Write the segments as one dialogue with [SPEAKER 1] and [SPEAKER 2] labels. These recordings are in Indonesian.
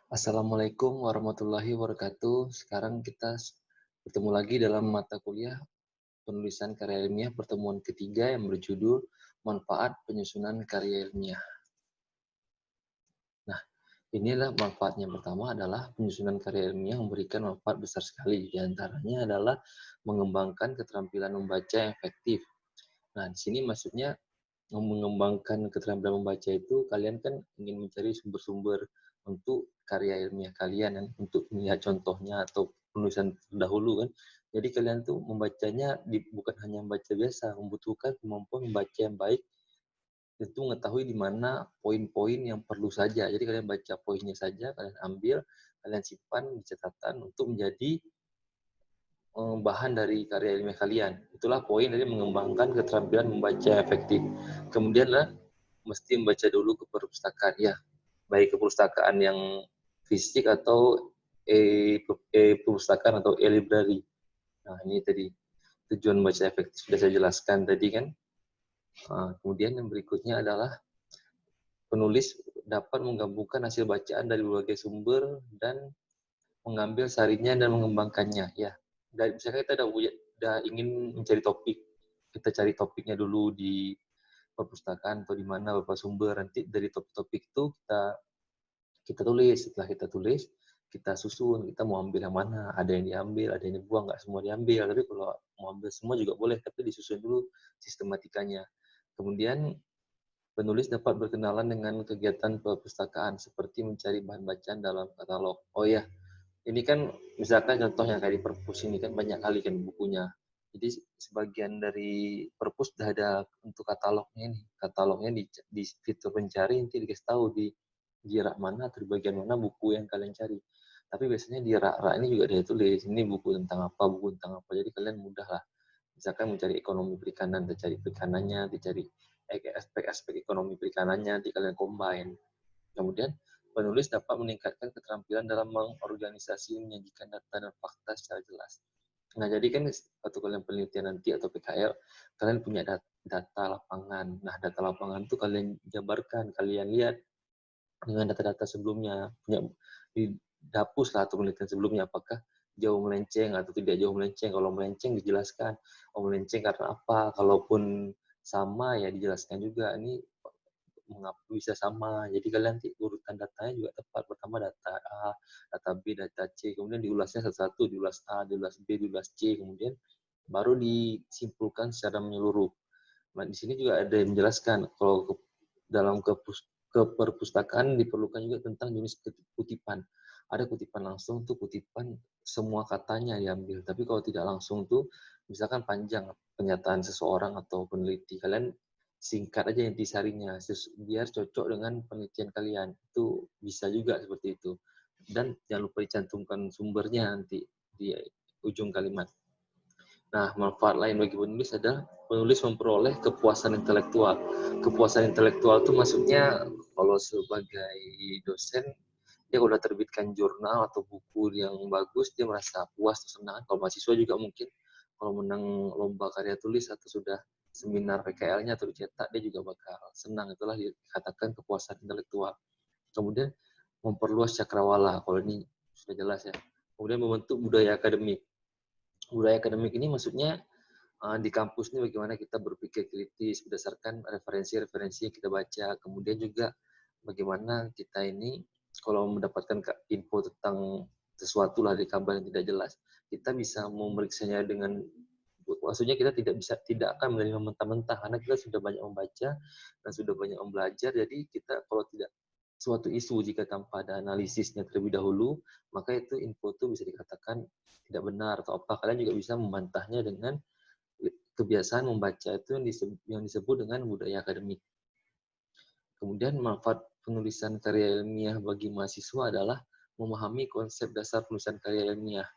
[SPEAKER 1] Assalamualaikum warahmatullahi wabarakatuh. Sekarang kita bertemu lagi dalam mata kuliah penulisan karya ilmiah pertemuan ketiga yang berjudul Manfaat Penyusunan Karya Ilmiah. Nah, inilah manfaatnya. Pertama adalah penyusunan karya ilmiah memberikan manfaat besar sekali. Di antaranya adalah mengembangkan keterampilan membaca yang efektif. Nah, di sini maksudnya mengembangkan keterampilan membaca itu kalian kan ingin mencari sumber-sumber untuk karya ilmiah kalian kan, untuk melihat contohnya atau penulisan terdahulu kan. Jadi kalian tuh membacanya bukan hanya membaca biasa, membutuhkan kemampuan membaca yang baik, itu mengetahui di mana poin-poin yang perlu saja. Jadi kalian baca poinnya saja, kalian ambil, kalian simpan di catatan untuk menjadi bahan dari karya ilmiah kalian. Itulah poin dari mengembangkan keterampilan membaca yang efektif. Kemudian lah mesti membaca dulu ke perpustakaan ya, baik ke perpustakaan yang fisik atau perpustakaan atau e-library. Nah, ini tadi tujuan membaca efektif sudah saya jelaskan tadi kan. Kemudian yang berikutnya adalah penulis dapat menggabungkan hasil bacaan dari berbagai sumber dan mengambil sarinya dan mengembangkannya. Ya, dari misalnya kita udah ingin mencari topik, kita cari topiknya dulu di perpustakaan atau di mana beberapa sumber, nanti dari topik-topik itu kita tulis. Setelah kita tulis, kita susun, kita mau ambil yang mana, ada yang diambil, ada yang dibuang, nggak semua diambil, tapi kalau mau ambil semua juga boleh, tapi disusun dulu sistematikanya. Kemudian penulis dapat berkenalan dengan kegiatan perpustakaan seperti mencari bahan bacaan dalam katalog. Oh ya, ini kan misalkan contohnya kayak di perpus ini kan banyak kali kan bukunya. Jadi sebagian dari perpus sudah ada untuk katalognya ini. Katalognya di fitur pencari nanti dikasih tahu di rak mana atau di bagian mana buku yang kalian cari. Tapi biasanya di rak-rak ini juga ada tulis ini buku tentang apa, buku tentang apa. Jadi kalian mudah lah. Misalkan mencari ekonomi perikanan, dicari perikanannya, dicari aspek-aspek ekonomi perikanannya, nanti kalian combine. Kemudian, penulis dapat meningkatkan keterampilan dalam mengorganisasi, menyajikan data dan fakta secara jelas. Nah, jadi kan waktu kalian penelitian nanti atau PKL, kalian punya data lapangan. Nah, data lapangan itu kalian jabarkan, kalian lihat dengan data-data sebelumnya, punya dihapus lah atau penelitian sebelumnya, apakah jauh melenceng atau tidak jauh melenceng. Kalau melenceng dijelaskan, oh melenceng karena apa. Kalaupun sama ya dijelaskan juga, ini mengapa bisa sama. Jadi kalian nanti urutan datanya juga tepat. Pertama data A, data B, data C, kemudian diulasnya satu-satu, diulas A, diulas B, diulas C, kemudian baru disimpulkan secara menyeluruh. Nah, di sini juga ada yang menjelaskan kalau dalam keperpustakaan diperlukan juga tentang jenis kutipan. Ada kutipan langsung tuh kutipan semua katanya diambil. Tapi kalau tidak langsung tuh misalkan panjang pernyataan seseorang atau peneliti, kalian singkat aja intisarinya biar cocok dengan penelitian kalian. Itu bisa juga seperti itu. Dan jangan lupa dicantumkan sumbernya nanti di ujung kalimat. Nah, manfaat lain bagi penulis adalah penulis memperoleh kepuasan intelektual. Kepuasan intelektual itu maksudnya kalau sebagai dosen, dia kalau udah terbitkan jurnal atau buku yang bagus, dia merasa puas atau senang. Kalau mahasiswa juga mungkin kalau menang lomba karya tulis atau sudah seminar PKL-nya atau dicetak, dia juga bakal senang. Itulah dikatakan kepuasan intelektual. Kemudian memperluas cakrawala. Kalau ini sudah jelas ya. Kemudian membentuk budaya akademik. Budaya akademik ini maksudnya di kampus ini bagaimana kita berpikir kritis berdasarkan referensi-referensi yang kita baca. Kemudian juga bagaimana kita ini kalau mendapatkan info tentang sesuatu lah di kabar yang tidak jelas, kita bisa memeriksanya dengan maksudnya kita tidak akan menerima mentah-mentah karena kita sudah banyak membaca dan sudah banyak belajar. Jadi kita kalau tidak suatu isu jika tanpa ada analisisnya terlebih dahulu, maka itu info itu bisa dikatakan tidak benar atau apa. Kalian juga bisa membantahnya dengan kebiasaan membaca itu yang disebut dengan budaya akademik. Kemudian manfaat penulisan karya ilmiah bagi mahasiswa adalah memahami konsep dasar penulisan karya ilmiah.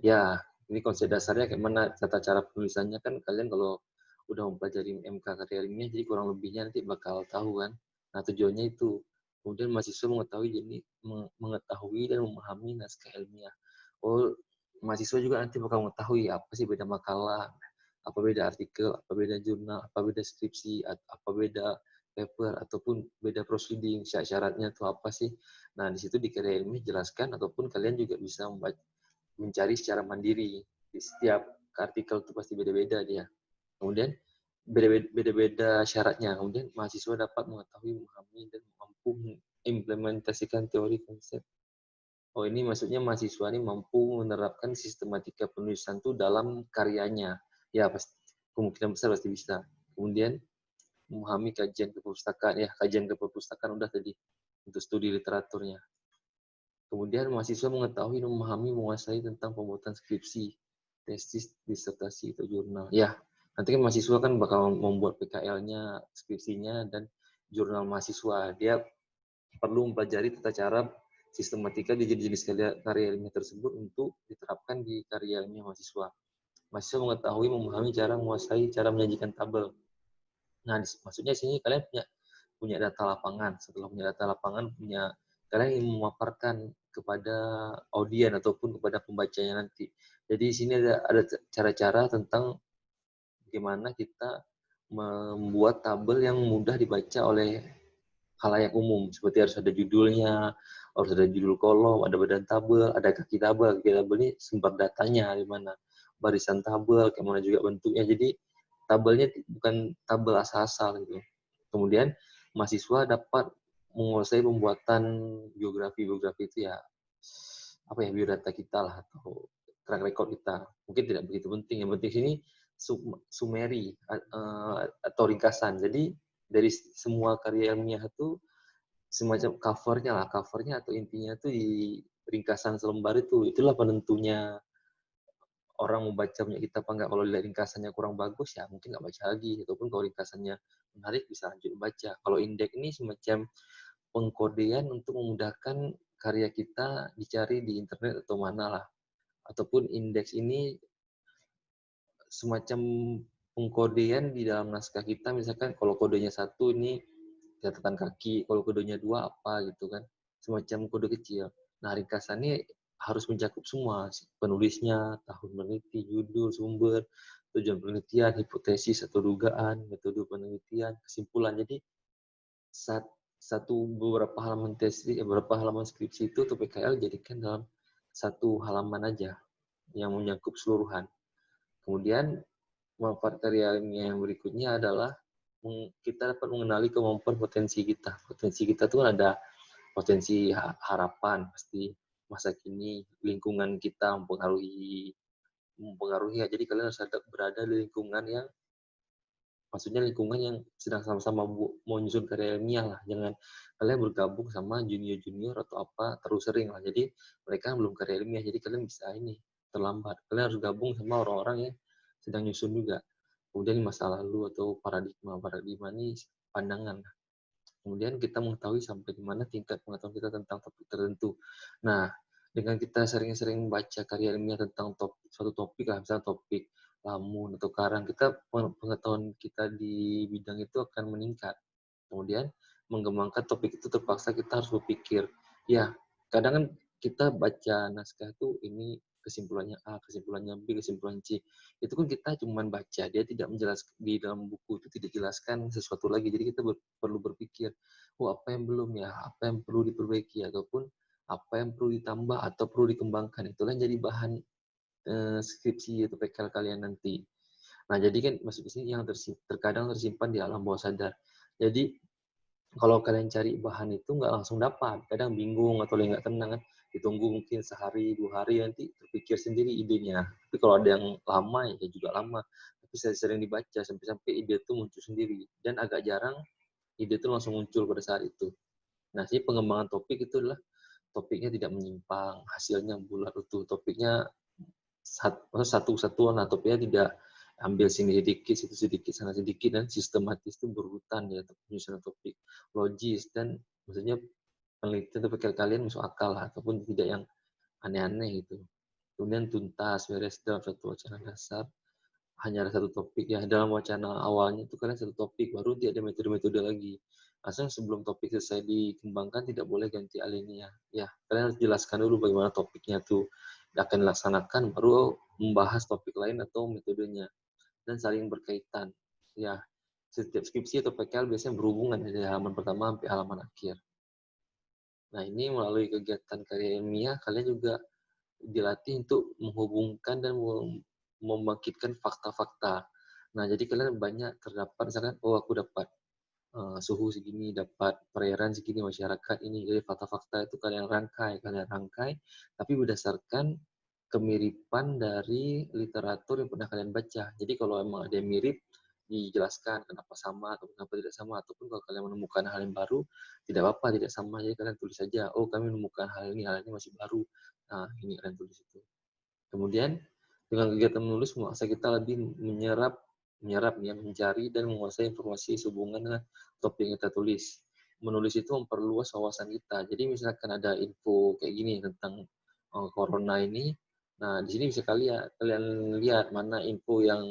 [SPEAKER 1] Ya, ini konsep dasarnya kayak mana tata cara penulisannya kan kalian kalau udah mempelajari MK karya ilmiah jadi kurang lebihnya nanti bakal tahu kan. Nah, tujuannya itu. Kemudian mahasiswa mengetahui dan memahami naskah ilmiah. Oh, mahasiswa juga nanti bakal mengetahui apa sih beda makalah, apa beda artikel, apa beda jurnal, apa beda skripsi, apa beda paper ataupun beda proceeding, syarat-syaratnya itu apa sih. Nah, di situ di karya ilmiah jelaskan ataupun kalian juga bisa mencari secara mandiri. Di setiap artikel itu pasti beda-beda dia. Kemudian beda-beda syaratnya. Kemudian mahasiswa dapat mengetahui, memahami, dan mampu mengimplementasikan teori konsep. Oh, ini maksudnya mahasiswa ini mampu menerapkan sistematika penulisan itu dalam karyanya. Ya, pasti, kemungkinan besar pasti bisa. Kemudian memahami kajian keperpustakaan. Ya, kajian keperpustakaan udah tadi untuk studi literaturnya. Kemudian mahasiswa mengetahui dan memahami, menguasai tentang pembuatan skripsi, tesis, disertasi, atau jurnal. Ya, nanti kan mahasiswa kan bakal membuat PKL-nya, skripsinya, dan jurnal mahasiswa. Dia perlu mempelajari tata cara sistematika di jenis karya ilmiah tersebut untuk diterapkan di karya ilmiah mahasiswa. Mahasiswa mengetahui, memahami, menguasai cara menyajikan tabel. Nah, maksudnya sini kalian punya data lapangan. Setelah punya data lapangan, kalian ingin memaparkan kepada audien ataupun kepada pembacanya nanti. Jadi di sini ada cara-cara tentang bagaimana kita membuat tabel yang mudah dibaca oleh khalayak umum, seperti harus ada judulnya, harus ada judul kolom, ada badan tabel, ada kaki tabel. Kaki tabel ini sumber datanya di mana, barisan tabel, kayak mana juga bentuknya. Jadi tabelnya bukan tabel asal-asal gitu. Kemudian mahasiswa dapat menguasai pembuatan biografi itu ya apa ya, biodata kita lah atau track record kita. Mungkin tidak begitu penting. Yang penting sini summary atau ringkasan. Jadi dari semua karya ilmiah itu semacam covernya atau intinya tuh di ringkasan selembar itulah penentunya orang mau baca punya kita apa enggak. Kalau lihat ringkasannya kurang bagus ya mungkin nggak baca lagi, ataupun kalau ringkasannya menarik bisa lanjut baca. Kalau indeks ini semacam pengkodean untuk memudahkan karya kita dicari di internet atau mana lah, ataupun indeks ini semacam pengkodean di dalam naskah kita. Misalkan kalau kodenya 1 ini catatan kaki, kalau kodenya 2 apa gitu kan, semacam kode kecil. Nah, ringkasannya harus mencakup semua, penulisnya, tahun meneliti, judul, sumber, tujuan penelitian, hipotesis atau dugaan, metode penelitian, kesimpulan. Jadi beberapa halaman skripsi itu atau PKL jadikan dalam satu halaman aja yang mencakup seluruhan. Kemudian manfaat karya ilmiah yang berikutnya adalah kita dapat mengenali kemampuan potensi kita. Potensi kita tuh ada potensi harapan, pasti masa kini, lingkungan kita mempengaruhi ya. Jadi kalian harus berada di lingkungan yang, maksudnya lingkungan yang sedang sama-sama mau nyusun karya ilmiah lah. Jangan kalian bergabung sama junior-junior atau apa terus sering lah. Jadi mereka belum karya ilmiah, jadi kalian bisa ini terlambat. Kalian harus gabung sama orang-orang yang sedang nyusun juga. Kemudian masa lalu atau paradigma ini pandangan. Kemudian kita mengetahui sampai di mana tingkat pengetahuan kita tentang topik tertentu. Nah, dengan kita sering-sering baca karya ilmiah tentang suatu topik lah, misalnya topik lamun atau karang, pengetahuan kita di bidang itu akan meningkat. Kemudian mengembangkan topik itu terpaksa kita harus berpikir. Ya, kadang kan kita baca naskah itu ini kesimpulannya A, kesimpulannya B, kesimpulan C. Itu kan kita cuma baca, dia tidak menjelaskan di dalam buku itu tidak jelaskan sesuatu lagi. Jadi kita perlu berpikir, apa yang belum ya, apa yang perlu diperbaiki, ataupun apa yang perlu ditambah atau perlu dikembangkan. Itulah yang jadi bahan skripsi atau PKL kalian nanti. Nah, jadi kan maksud di sini yang terkadang tersimpan di alam bawah sadar. Jadi kalau kalian cari bahan itu nggak langsung dapat, kadang bingung atau nggak tenang kan, ditunggu mungkin sehari 2 hari nanti terpikir sendiri idenya. Tapi kalau ada yang lama ya juga lama, tapi sering dibaca sampai ide itu muncul sendiri, dan agak jarang ide itu langsung muncul pada saat itu. Nah, sih pengembangan topik itu adalah topiknya tidak menyimpang, hasilnya bulat utuh, topiknya satu-satuan, topiknya tidak ambil sini sedikit, situ sedikit, sana sedikit, dan sistematis itu berurutan ya, penyusunan topik, logis, dan maksudnya penelitian atau pikir kalian masuk akal lah, ataupun tidak yang aneh-aneh gitu. Kemudian tuntas, beres dalam satu wacana dasar, hanya ada satu topik ya. Dalam wacana awalnya itu kalian satu topik, baru dia ada metode-metode lagi. Asal sebelum topik selesai dikembangkan tidak boleh ganti alinea. Ya, kalian harus jelaskan dulu bagaimana topiknya tuh akan dilaksanakan, baru membahas topik lain atau metodenya, dan saling berkaitan. Ya, setiap skripsi atau PKL biasanya berhubungan dari halaman pertama sampai halaman akhir. Nah, ini melalui kegiatan karya ilmiah, kalian juga dilatih untuk menghubungkan dan membangkitkan fakta-fakta. Nah, jadi kalian banyak terdapat, misalkan, oh aku dapat suhu segini, dapat perairan segini, masyarakat ini. Jadi fakta-fakta itu kalian rangkai, tapi berdasarkan kemiripan dari literatur yang pernah kalian baca. Jadi kalau emang ada yang mirip, dijelaskan kenapa sama atau kenapa tidak sama, ataupun kalau kalian menemukan hal yang baru, tidak apa-apa, tidak sama, jadi kalian tulis saja, oh kami menemukan hal ini masih baru. Nah, ini kalian tulis itu. Kemudian, dengan kegiatan menulis, memaksa kita lebih mencari dan menguasai informasi sehubungan dengan topik yang kita tulis. Menulis itu memperluas wawasan kita. Jadi misalkan ada info kayak gini tentang corona ini, nah di sini bisa kalian lihat mana info yang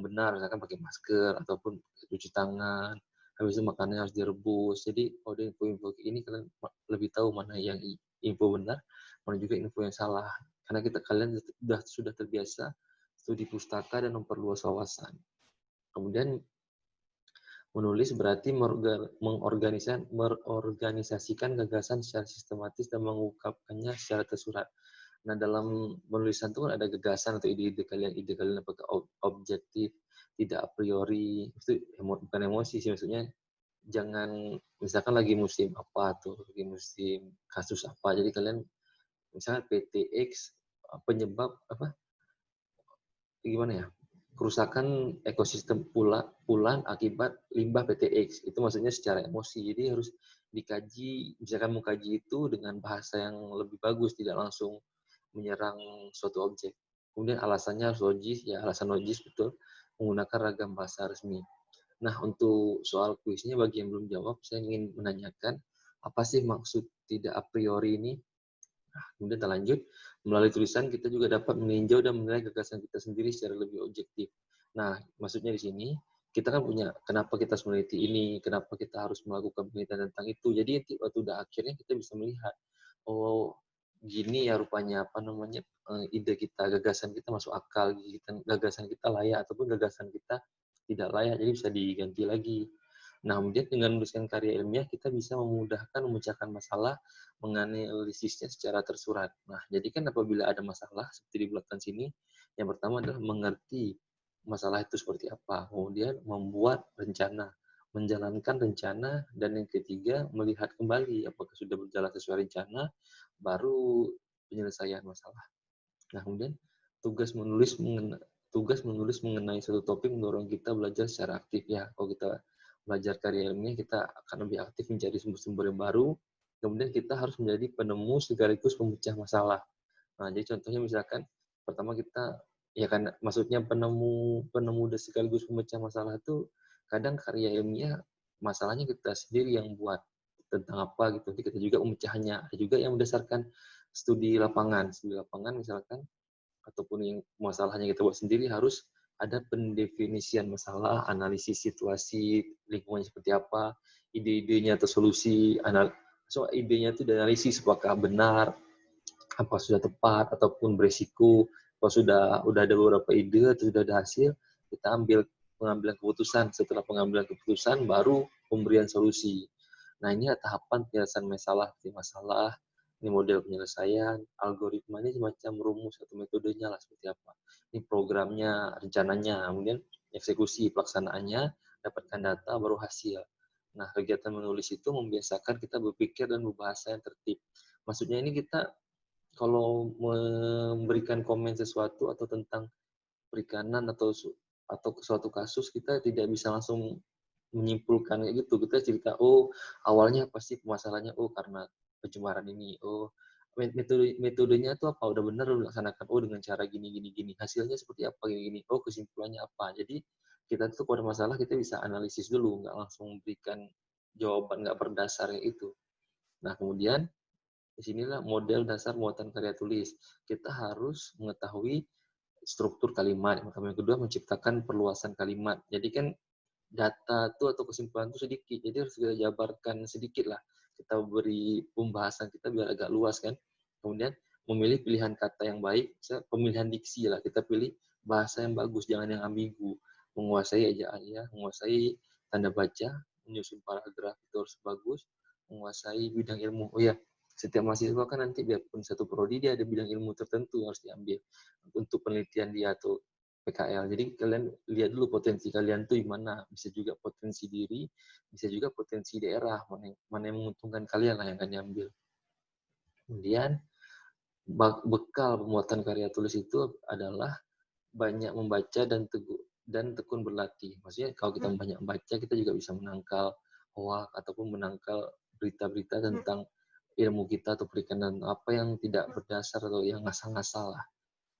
[SPEAKER 1] benar, misalkan pakai masker ataupun cuci tangan, habis itu makanannya harus direbus. Jadi kalau ada info-info kayak ini, kalian lebih tahu mana yang info benar, mana juga info yang salah. Karena kalian sudah terbiasa studi pustaka dan memperluas wawasan. Kemudian menulis berarti mengorganisasikan gagasan secara sistematis dan mengungkapkannya secara tersurat. Nah, dalam penulisan itu kan ada gagasan atau ide kalian apakah objektif, tidak a priori, itu bukan emosi sih, maksudnya jangan, misalkan lagi musim apa tuh, lagi musim kasus apa, jadi kalian misalnya PTX penyebab apa, gimana ya, kerusakan ekosistem pulan akibat limbah PTX, itu maksudnya secara emosi, jadi harus dikaji, misalkan mau kaji itu dengan bahasa yang lebih bagus, tidak langsung menyerang suatu objek. Kemudian alasannya harus logis, ya alasan logis betul, menggunakan ragam bahasa resmi. Nah, untuk soal kuisnya bagi yang belum jawab, saya ingin menanyakan, apa sih maksud tidak a priori ini? Nah, kemudian kita lanjut, melalui tulisan kita juga dapat meninjau dan menilai gagasan kita sendiri secara lebih objektif. Nah, maksudnya di sini, kita kan punya, kenapa kita harus meneliti ini, kenapa kita harus melakukan penelitian tentang itu. Jadi, waktu udah akhirnya kita bisa melihat, oh, gini ya rupanya ide kita, gagasan kita masuk akal, gagasan kita layak ataupun gagasan kita tidak layak, jadi bisa diganti lagi. Nah, kemudian dengan menuliskan karya ilmiah kita bisa memudahkan memecahkan masalah, menganalisisnya secara tersurat. Nah, jadi kan apabila ada masalah seperti di belakang sini, yang pertama adalah mengerti masalah itu seperti apa, kemudian membuat rencana, menjalankan rencana, dan yang ketiga melihat kembali apakah sudah berjalan sesuai rencana, baru penyelesaian masalah. Nah, kemudian tugas menulis mengenai suatu topik mendorong kita belajar secara aktif ya. Kalau kita belajar karya ilmiah, kita akan lebih aktif mencari sumber-sumber yang baru. Kemudian kita harus menjadi penemu sekaligus pemecah masalah. Nah, jadi contohnya misalkan pertama kita, ya kan maksudnya penemu dan sekaligus pemecah masalah itu kadang karya ilmiah masalahnya kita sendiri yang buat tentang apa gitu. Jadi kita juga memecahnya. Ada juga yang berdasarkan studi lapangan misalkan, ataupun yang masalahnya kita buat sendiri, harus ada pendefinisian masalah, analisis situasi lingkungannya seperti apa, ide-idenya atau solusi, idenya itu dianalisis apakah benar, apa sudah tepat ataupun beresiko. Kalau sudah ada beberapa ide atau sudah ada hasil, kita pengambilan keputusan. Setelah pengambilan keputusan baru pemberian solusi. Nah, ini tahapan penyelesaian masalah, ini model penyelesaian, algoritma ini semacam rumus atau metodenya lah seperti apa. Ini programnya, rencananya, kemudian eksekusi pelaksanaannya, dapatkan data baru hasil. Nah, kegiatan menulis itu membiasakan kita berpikir dan berbahasa yang tertib. Maksudnya ini kita kalau memberikan komen sesuatu atau tentang perikanan atau suatu kasus, kita tidak bisa langsung menyimpulkan kayak gitu. Kita cerita, oh awalnya pasti masalahnya, oh karena pencemaran ini, oh metodenya itu apa, udah benar udah laksanakan, oh dengan cara gini, hasilnya seperti apa, gini, oh kesimpulannya apa. Jadi kita tuh kalau ada masalah kita bisa analisis dulu, nggak langsung memberikan jawaban nggak berdasar itu. Nah, kemudian disinilah model dasar muatan karya tulis. Kita harus mengetahui struktur kalimat. Yang kedua, menciptakan perluasan kalimat. Jadi kan data itu atau kesimpulan itu sedikit, jadi harus kita jabarkan sedikit lah. Kita beri pembahasan kita biar agak luas kan. Kemudian memilih pilihan kata yang baik, pemilihan diksi lah. Kita pilih bahasa yang bagus, jangan yang ambigu. menguasai ejaan ya, menguasai tanda baca, menyusun paragraf itu harus bagus, menguasai bidang ilmu. Oh ya, setiap mahasiswa kan nanti biarpun satu prodi dia ada bidang ilmu tertentu yang harus diambil untuk penelitian dia atau PKL. Jadi kalian lihat dulu potensi kalian tuh gimana. Bisa juga potensi diri, bisa juga potensi daerah, mana yang menguntungkan kalian lah yang akan diambil. Kemudian bekal pembuatan karya tulis itu adalah banyak membaca dan tekun berlatih. Maksudnya kalau kita banyak membaca, kita juga bisa menangkal hoak ataupun menangkal berita-berita tentang ilmu kita atau perikanan apa yang tidak berdasar atau yang ngasal-ngasal lah.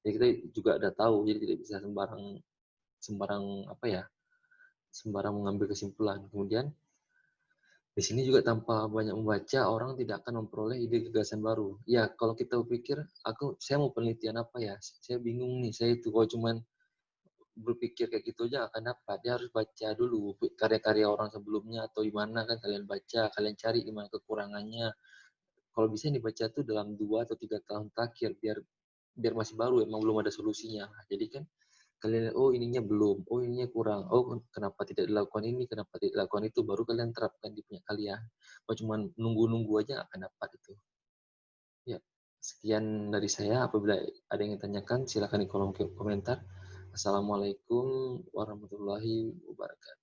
[SPEAKER 1] Jadi kita juga udah tahu, jadi tidak bisa sembarang apa ya, sembarang mengambil kesimpulan. Kemudian di sini juga tanpa banyak membaca, orang tidak akan memperoleh ide gagasan baru. Ya, kalau kita pikir, saya mau penelitian apa ya? Saya bingung nih, saya itu kalau cuman berpikir kayak gitu aja akan dapat. Dia harus baca dulu karya-karya orang sebelumnya atau gimana kan kalian baca, kalian cari gimana kekurangannya. Kalau bisa dibaca tuh dalam 2 atau 3 tahun terakhir biar biar masih baru emang belum ada solusinya. Jadi kan kalian lihat, oh ininya belum, oh ininya kurang, oh kenapa tidak dilakukan ini, kenapa tidak dilakukan itu, baru kalian terapkan di punya kalian. Kalau cuma nunggu-nunggu aja akan dapat itu. Ya, sekian dari saya. Apabila ada yang ditanyakan, silakan di kolom komentar. Assalamualaikum warahmatullahi wabarakatuh.